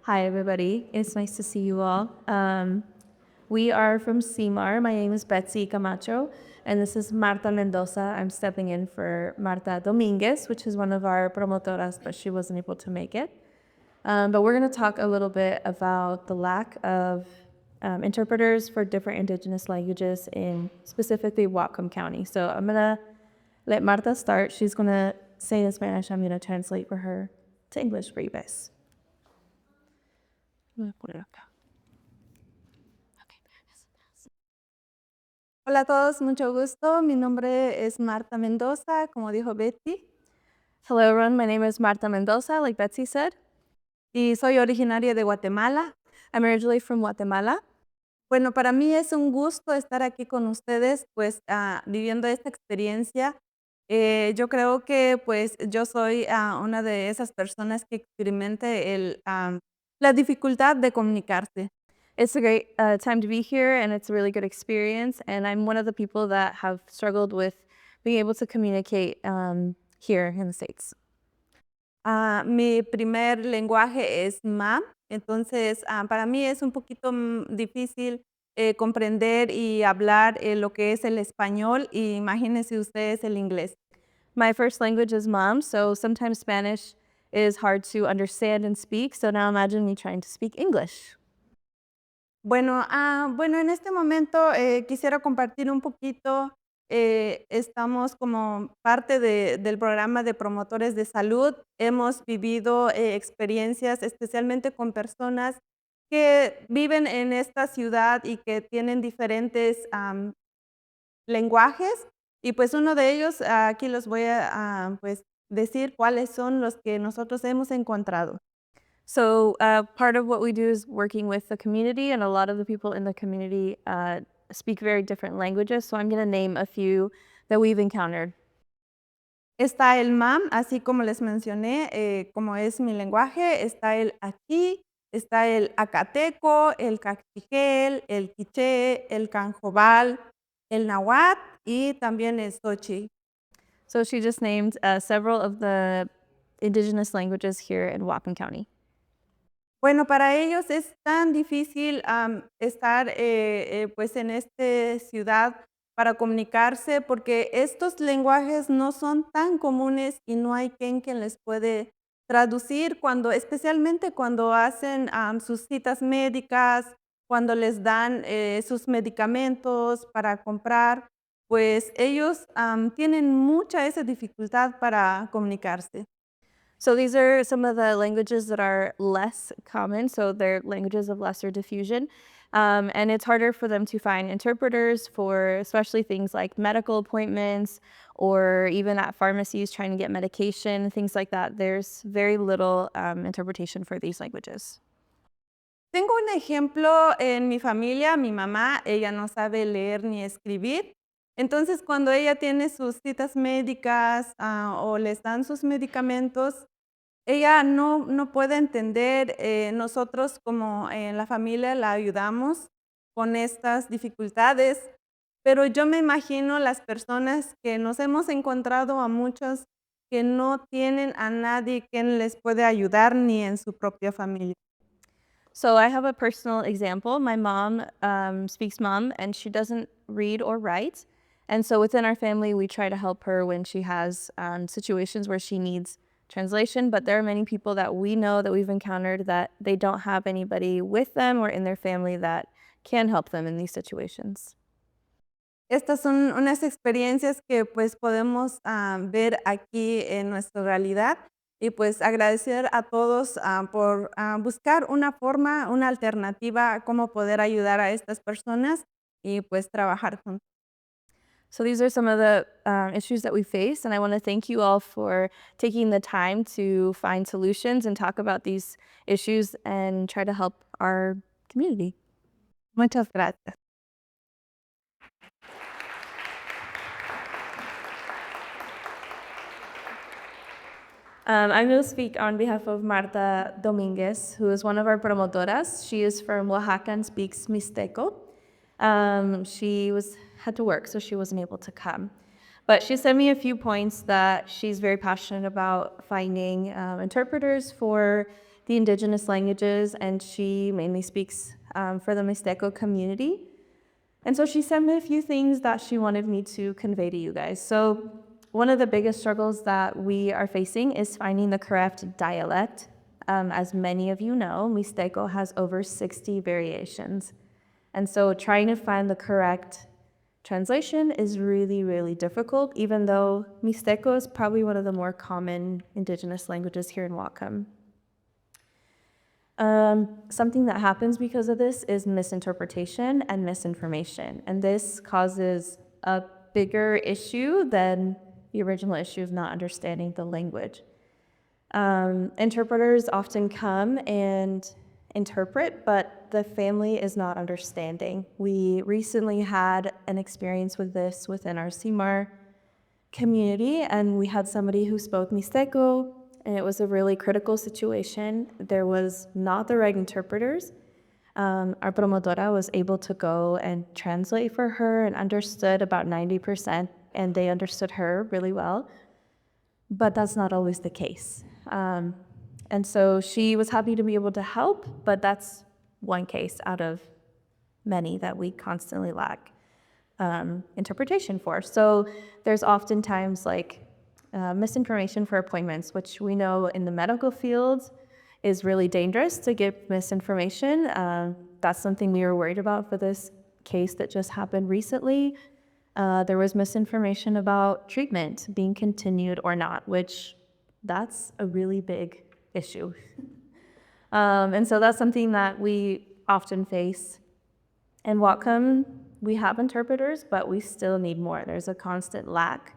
Hi, everybody. It's nice to see you all. We are from SeaMar. My name is Betsy Camacho, and this is Marta Mendoza. I'm stepping in for Marta Dominguez, which is one of our promotoras, but she wasn't able to make it. But we're going to talk a little bit about the lack of interpreters for different indigenous languages in specifically Whatcom County. So I'm going to let Marta start. She's going to say in Spanish. I'm going to translate for her to English for you guys. Voy a poner acá. Hola a todos, mucho gusto. Mi nombre es Marta Mendoza, como dijo Betty. Hello, everyone. My name is Marta Mendoza, like Betsy said. Y soy originaria de Guatemala. I'm originally from Guatemala. Bueno, para mí es un gusto estar aquí con ustedes, pues viviendo esta experiencia. Yo creo que pues yo soy una de esas personas que experimente la dificultad de comunicarse. It's a great time to be here, and it's a really good experience. And I'm one of the people that have struggled with being able to communicate here in the States. Mi primer lenguaje es MAM, entonces para mí es un poquito difícil comprender y hablar lo que es el español, y imagínense ustedes el inglés. My first language is Mom, so sometimes Spanish is hard to understand and speak. So now imagine me trying to speak English. Bueno, en este momento quisiera compartir un poquito. Estamos como parte del programa de Promotores de Salud. Hemos vivido experiencias especialmente con personas que viven en esta ciudad y que tienen diferentes lenguajes. Y pues uno de ellos, aquí los voy a pues, decir cuáles son los que nosotros hemos encontrado. So part of what we do is working with the community, and a lot of the people in the community speak very different languages. So I'm going to name a few that we've encountered. Está el MAM, así como les mencioné, como es mi lenguaje. Está el aquí, está el acateco, el cachiquel, el quiché, el canjobal, el nahuatl y también el xochi. So she just named several of the indigenous languages here in Whatcom County. Bueno, para ellos es tan difícil estar pues en esta ciudad para comunicarse, porque estos lenguajes no son tan comunes y no hay quien les puede traducir, especialmente cuando hacen sus citas médicas, cuando les dan sus medicamentos para comprar, pues ellos tienen mucha esa dificultad para comunicarse. So these are some of the languages that are less common. So they're languages of lesser diffusion. And it's harder for them to find interpreters for especially things like medical appointments or even at pharmacies trying to get medication, things like that. There's very little interpretation for these languages. Tengo un ejemplo en mi familia. Mi mamá, ella no sabe leer ni escribir. Entonces, cuando ella tiene sus citas médicas o les dan sus medicamentos, ella no puede entender. Nosotros como en la familia la ayudamos con estas dificultades, pero yo me imagino las personas que nos hemos encontrado a muchos que no tienen a nadie quien les puede ayudar ni en su propia familia. So I have a personal example. My mom speaks Mom, and she doesn't read or write. And so within our family, we try to help her when she has situations where she needs translation. But there are many people that we know that we've encountered that they don't have anybody with them or in their family that can help them in these situations. Estas son unas experiencias que pues podemos ver aquí en nuestra realidad, y pues agradecer a todos por buscar una forma, una alternativa a cómo poder ayudar a estas personas y pues trabajar juntos. So these are some of the issues that we face, and I want to thank you all for taking the time to find solutions and talk about these issues and try to help our community. Muchas gracias. I'm going to speak on behalf of Marta Dominguez, who is one of our promotoras. She is from Oaxaca and speaks Mixteco. She had to work, so she wasn't able to come. But she sent me a few points that she's very passionate about finding interpreters for the indigenous languages, and she mainly speaks for the Mixteco community. And so she sent me a few things that she wanted me to convey to you guys. So one of the biggest struggles that we are facing is finding the correct dialect. As many of you know, Mixteco has over 60 variations. And so trying to find the correct translation is really, really difficult, even though Mixteco is probably one of the more common indigenous languages here in Whatcom. Something that happens because of this is misinterpretation and misinformation. And this causes a bigger issue than the original issue of not understanding the language. Interpreters often come and interpret, but the family is not understanding. We recently had an experience with this within our SeaMar community, and we had somebody who spoke Mixteco, and it was a really critical situation. There was not the right interpreters. Our promotora was able to go and translate for her and understood about 90%, and they understood her really well. But that's not always the case. And so she was happy to be able to help, but that's one case out of many that we constantly lack interpretation for. So there's oftentimes like misinformation for appointments, which we know in the medical field is really dangerous to give misinformation. That's something we were worried about for this case that just happened recently. There was misinformation about treatment being continued or not, which that's a really big issue. And so that's something that we often face. In Whatcom, we have interpreters, but we still need more. There's a constant lack.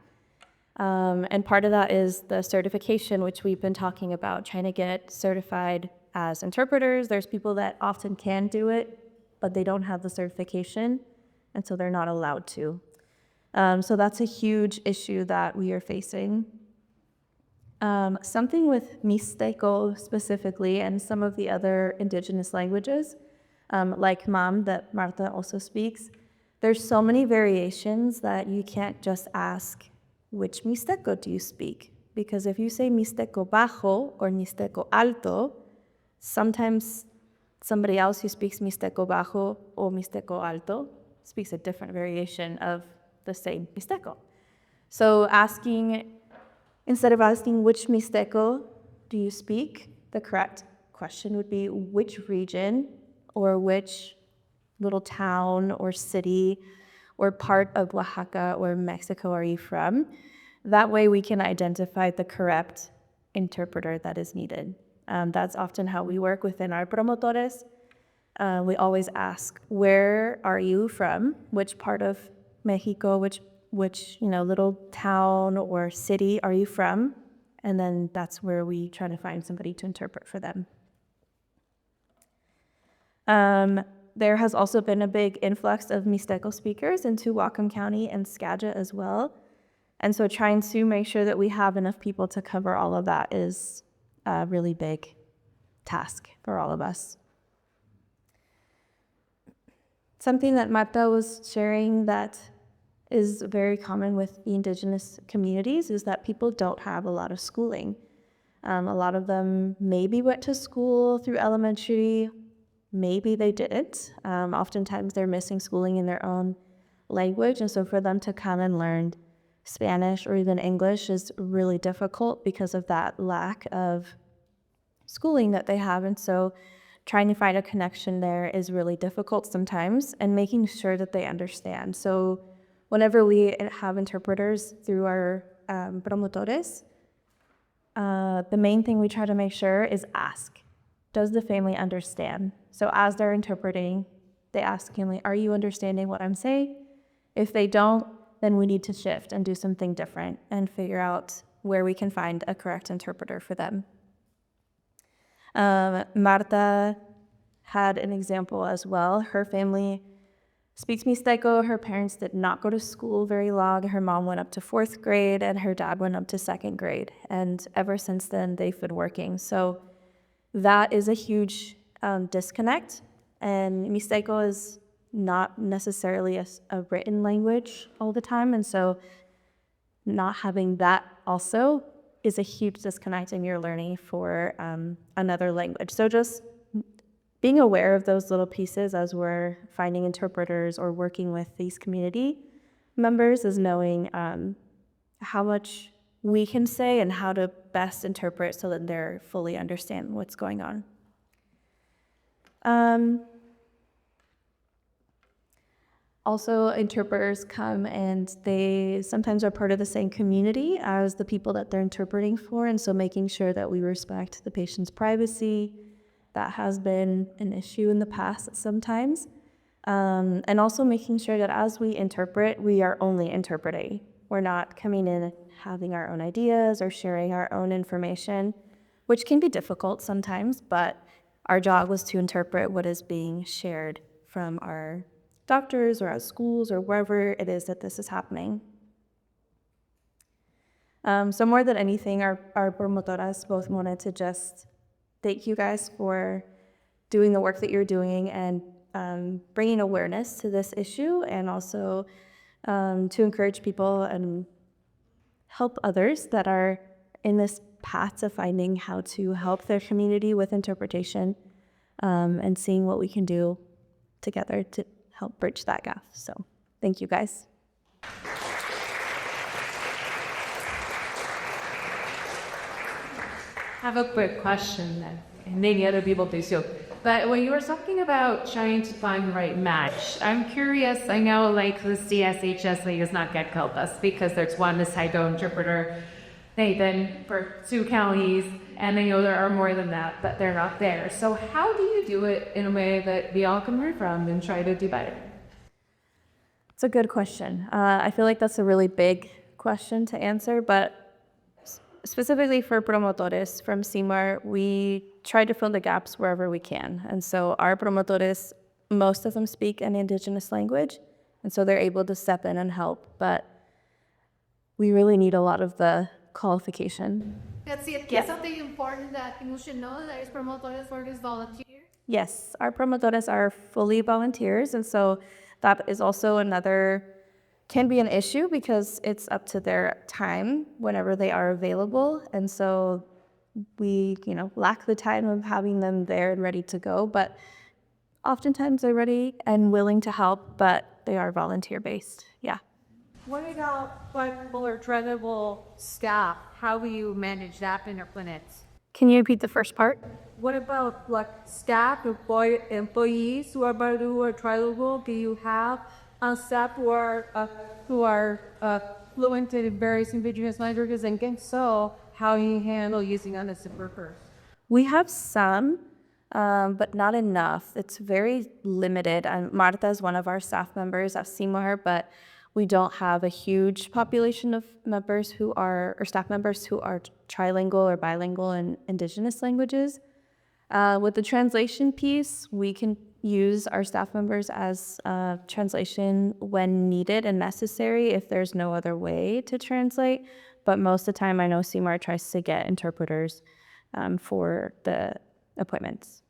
And part of that is the certification, which we've been talking about, trying to get certified as interpreters. There's people that often can do it, but they don't have the certification, and so they're not allowed to. So that's a huge issue that we are facing. Something with Mixteco specifically and some of the other indigenous languages, like Mam that Marta also speaks, there's so many variations that you can't just ask, which Mixteco do you speak? Because if you say Mixteco bajo or Mixteco alto, sometimes somebody else who speaks Mixteco bajo or Mixteco alto speaks a different variation of the same Mixteco. So instead of asking which Mixteco do you speak, the correct question would be which region or which little town or city or part of Oaxaca or Mexico are you from? That way we can identify the correct interpreter that is needed. That's often how we work within our promotores. We always ask, where are you from? Which part of Mexico, which little town or city are you from? And then that's where we try to find somebody to interpret for them. There has also been a big influx of Mixteco speakers into Whatcom County and Skagit as well. And so trying to make sure that we have enough people to cover all of that is a really big task for all of us. Something that Marta was sharing that is very common with the indigenous communities is that people don't have a lot of schooling. A lot of them maybe went to school through elementary, maybe they didn't. Oftentimes they're missing schooling in their own language, and so for them to come and learn Spanish or even English is really difficult because of that lack of schooling that they have. And so trying to find a connection there is really difficult sometimes, and making sure that they understand. So whenever we have interpreters through our promotores, the main thing we try to make sure is ask, does the family understand? So as they're interpreting, they ask family, are you understanding what I'm saying? If they don't, then we need to shift and do something different and figure out where we can find a correct interpreter for them. Marta had an example as well. Her family speaks Mixteco. Her parents did not go to school very long. Her mom went up to 4th grade and her dad went up to 2nd grade. And ever since then, they've been working. So that is a huge disconnect. And Mixteco is not necessarily a written language all the time. And so not having that also is a huge disconnect in your learning for another language. So just being aware of those little pieces as we're finding interpreters or working with these community members is knowing how much we can say and how to best interpret so that they're fully understand what's going on. Also, interpreters come and they sometimes are part of the same community as the people that they're interpreting for, and so making sure that we respect the patient's privacy, that has been an issue in the past sometimes. And also making sure that as we interpret, we are only interpreting. We're not coming in and having our own ideas or sharing our own information, which can be difficult sometimes, but our job was to interpret what is being shared from our doctors or at schools or wherever it is that this is happening. So more than anything, our promotoras both wanted to just thank you guys for doing the work that you're doing and bringing awareness to this issue, and also to encourage people and help others that are in this path to finding how to help their community with interpretation, and seeing what we can do together to help bridge that gap. So thank you guys. I have a quick question then, and maybe other people do too. But when you were talking about trying to find the right match, I'm curious, I know like the CSHS does not get COPAs because there's one Nisaido interpreter, Nathan, for 2 counties, and I know there are more than that, but they're not there. So how do you do it in a way that we all can learn from and try to do better? It's a good question. I feel like that's a really big question to answer, but specifically for Promotores from SeaMar, we try to fill the gaps wherever we can. And so our Promotores, most of them speak an indigenous language, and so they're able to step in and help, but we really need a lot of the qualification. That's it. Yeah. Something important that people should know that is Promotores work is volunteer. Yes, our Promotores are fully volunteers, and so that is also can be an issue because it's up to their time whenever they are available, and so we, lack the time of having them there and ready to go, but oftentimes they're ready and willing to help, but they are volunteer-based, yeah. What about flexible or trainable staff? How will you manage that in your clinics? Can you repeat the first part? What about staff, employees who are trainable? Do you have staff who are fluent in various indigenous languages? And if so, how you handle using unassisted workers? We have some, but not enough. It's very limited. Marta is one of our staff members at SeaMar, but we don't have a huge population of staff members who are trilingual or bilingual in indigenous languages. With the translation piece, we can use our staff members as translation when needed and necessary if there's no other way to translate. But most of the time, I know SeaMar tries to get interpreters for the appointments.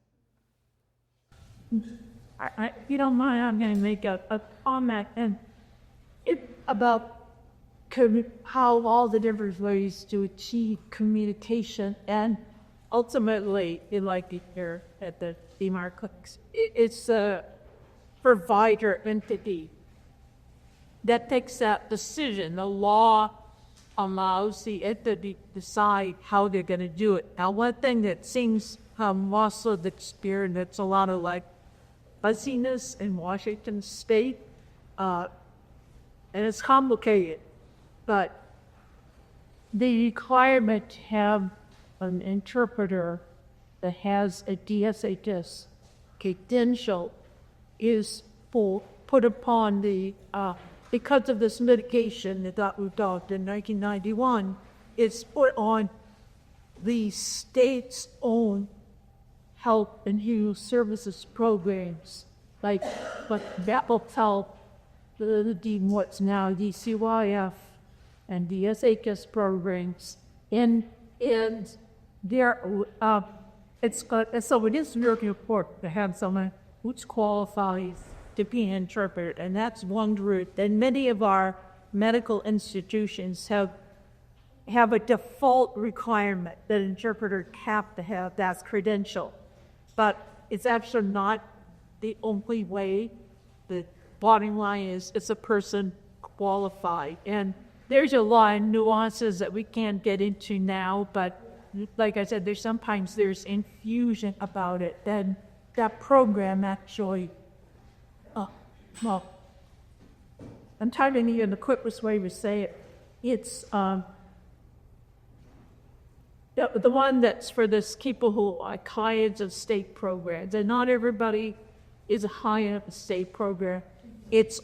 If you don't mind, I'm going to make a comment about how all the different ways to achieve communication, and ultimately, like here at the SeaMar clinics, it's a provider entity that takes that decision. The law allows the entity to decide how they're going to do it. Now, one thing that seems also the experience, that's a lot of fuzziness in Washington State, and it's complicated, but the requirement to have an interpreter that has a DSHS credential is put upon because of this litigation that we adopted in 1991, it's put on the state's own health and human services programs, like Boathouse, what's now DCYF, and DSHS programs, and there so it is very important to have someone who's qualifies to be an interpreter, and that's one route. And many of our medical institutions have have a default requirement that interpreters have to have that's credential. But it's actually not the only way. The bottom line is it's a person qualified. And there's a lot of nuances that we can't get into now, but like I said, sometimes there's infusion about it. Then that program actually, well, I'm trying to think of the quickest way to say it. It's the one that's for this people who are clients of state programs, and not everybody is a client of a state program. It's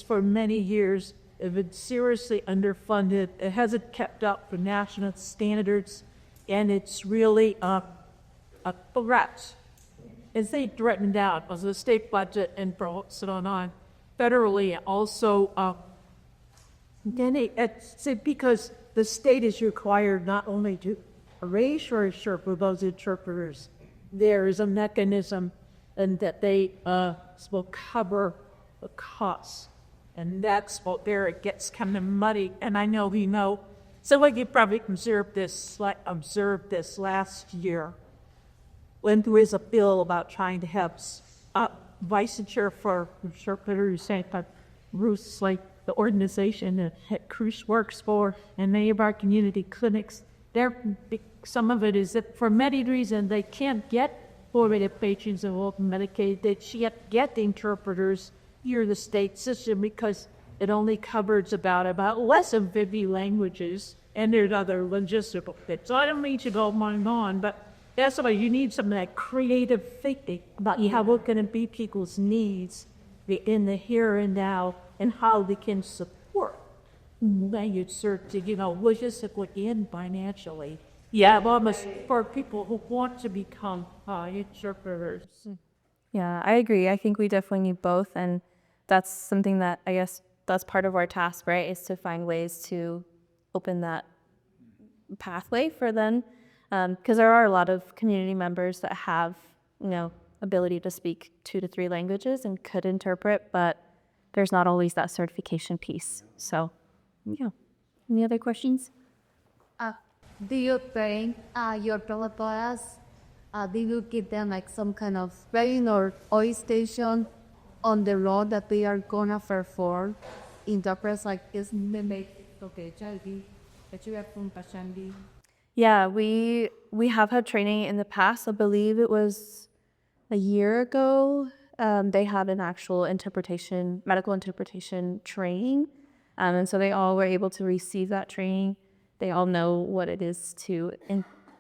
for many years. It's been seriously underfunded. It hasn't kept up with national standards, and it's really a threat. It's a threatened out as the state budget and promotes it on federally also. Then it's because the state is required not only to arrange for those interpreters, there is a mechanism and that they will cover the costs. And that's what there it gets kind of muddy. And I know so like you probably observed this last year when there was a bill about trying to have licensure for interpreters, Ruth's like the organization that Cruz works for, and many of our community clinics. Some of it is that for many reasons they can't get formative patients involved in Medicaid. They can't get the interpreters here in the state system because it only covers about less than 50 languages, and there's other logistical bits. So I don't mean to go on, but that's why you need some of that creative thinking about how we're going to meet people's needs in the here and now, and how they can support language search, logistically and financially. Yeah, almost for people who want to become interpreters. Yeah, I agree. I think we definitely need both, and that's something that I guess that's part of our task, right? Is to find ways to open that pathway for them, because there are a lot of community members that have, ability to speak 2 to 3 languages and could interpret, but there's not always that certification piece. So, yeah. Any other questions? Do you think your promotores, do you give them like some kind of training or orientation on the role that they are gonna perform? Interpreters like is Yeah, we have had training in the past. I believe it was a year ago. They had an actual medical interpretation training. And so they all were able to receive that training. They all know what it is to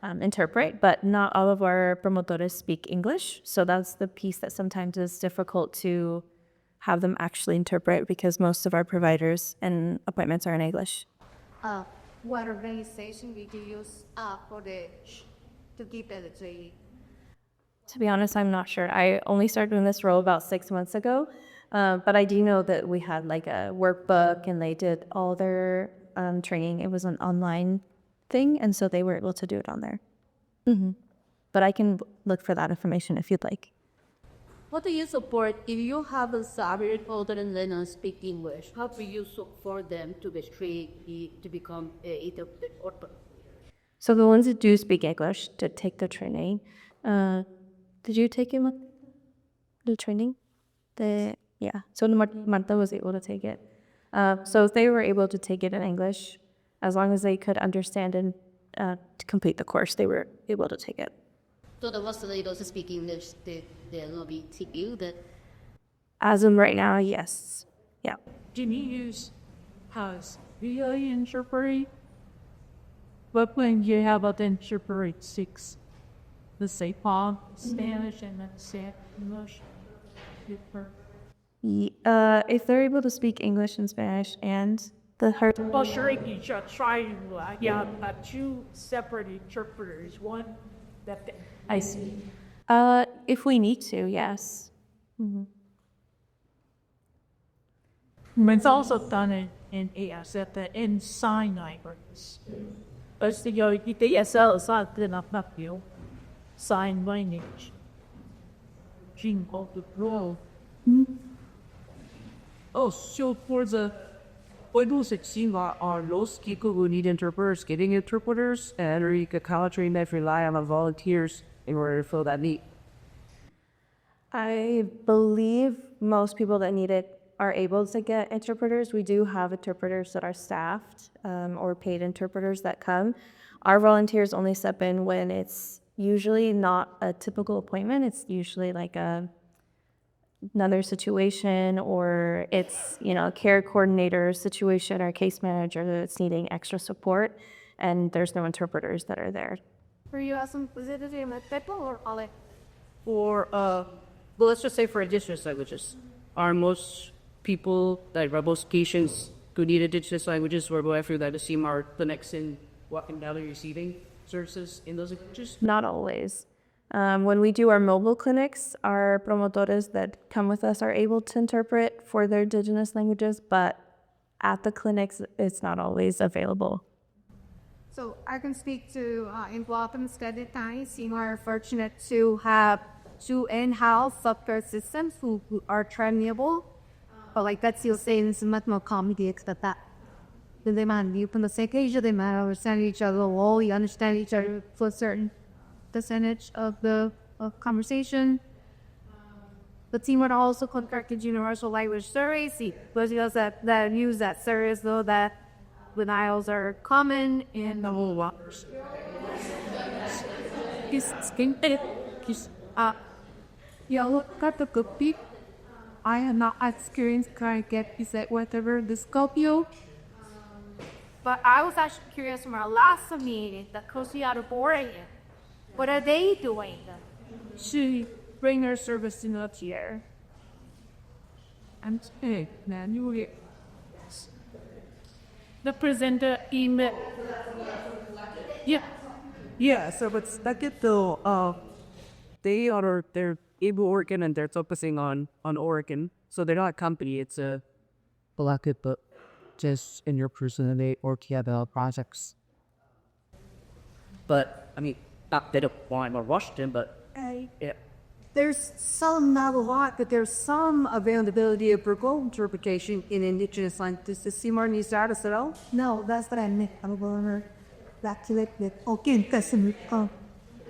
interpret, but not all of our promotores speak English. So that's the piece that sometimes is difficult to have them actually interpret, because most of our providers and appointments are in English. What organization did you use to give the training? To be honest, I'm not sure. I only started doing this role about 6 months ago, but I do know that we had like a workbook, and they did all their training. It was an online thing, and so they were able to do it on there. But I can look for that information if you'd like. What do you support if you have a Savage holder and then speak English? How do you support them to be trained to become a interpreter? So the ones that do speak English to take the training, did you take the training? So Marta was able to take it. So if they were able to take it in English, as long as they could understand and to complete the course, they were able to take it. So the ones that don't speak English, they'll be teaching that. As of right now, yes. Yeah. Denise has really interpreting, but when you have an interpret 6, let's say Spanish and then say English. If they're able to speak English and Spanish and the hard. Well, sure, you should try. Yeah, 2 separate interpreters. One that I see. If we need to, yes. It's also done in sign language. Sign language. Oh, so for the What does it seem like are those people who need interpreters getting interpreters, and are you country may rely on volunteers in order to fill that need? I believe most people that need it are able to get interpreters. We do have interpreters that are staffed or paid interpreters that come. Our volunteers only step in when it's usually not a typical appointment. It's usually like another situation, or it's, you know, a care coordinator situation or a case manager that's needing extra support, and there's no interpreters that are there. For you, some visited in people or all? Or, well, let's just say for indigenous languages, are most people, like most patients who need indigenous languages or go through that the SeaMar clinics in Wakandala receiving services in those languages? Not always. When we do our mobile clinics, our promotores that come with us are able to interpret for their indigenous languages, but at the clinics, it's not always available. So I can speak to in Blotham Study Time. SeaMar are fortunate to have two in-house software systems who are trainable. But like Betsy was saying, it's much more complex than that. They might be from the same age, they might understand each other well, you understand each other for a certain percentage of the conversation. The team would also contracted universal language surveys, but that use that service though that denials are common in the whole waters. Yeah, look at the copy. I have not experienced can I get is that whatever the Scorpio. But I was actually curious from our last meeting, the Coast out of Oregon. What are they doing? She bring her service in up here. And hey, man, you will the presenter email. Yeah. Yeah, so but that get the they're able Oregon and they're focusing on Oregon. So they're not a company, it's a black but just in your personality or TFL projects. But I mean not that of Wine or Washington, but yeah. There's some, not a lot, but there's some availability of verbal interpretation in indigenous languages. Does SeaMar needs that as well? No, that's what I meant. I'm going back to it. Okay, because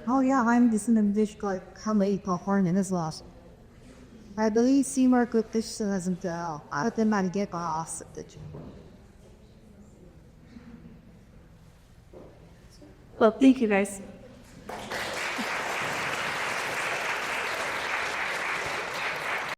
oh yeah, I'm this in English like how many horn in his loss. I believe SeaMar could this doesn't but then man get off the Well, thank you guys.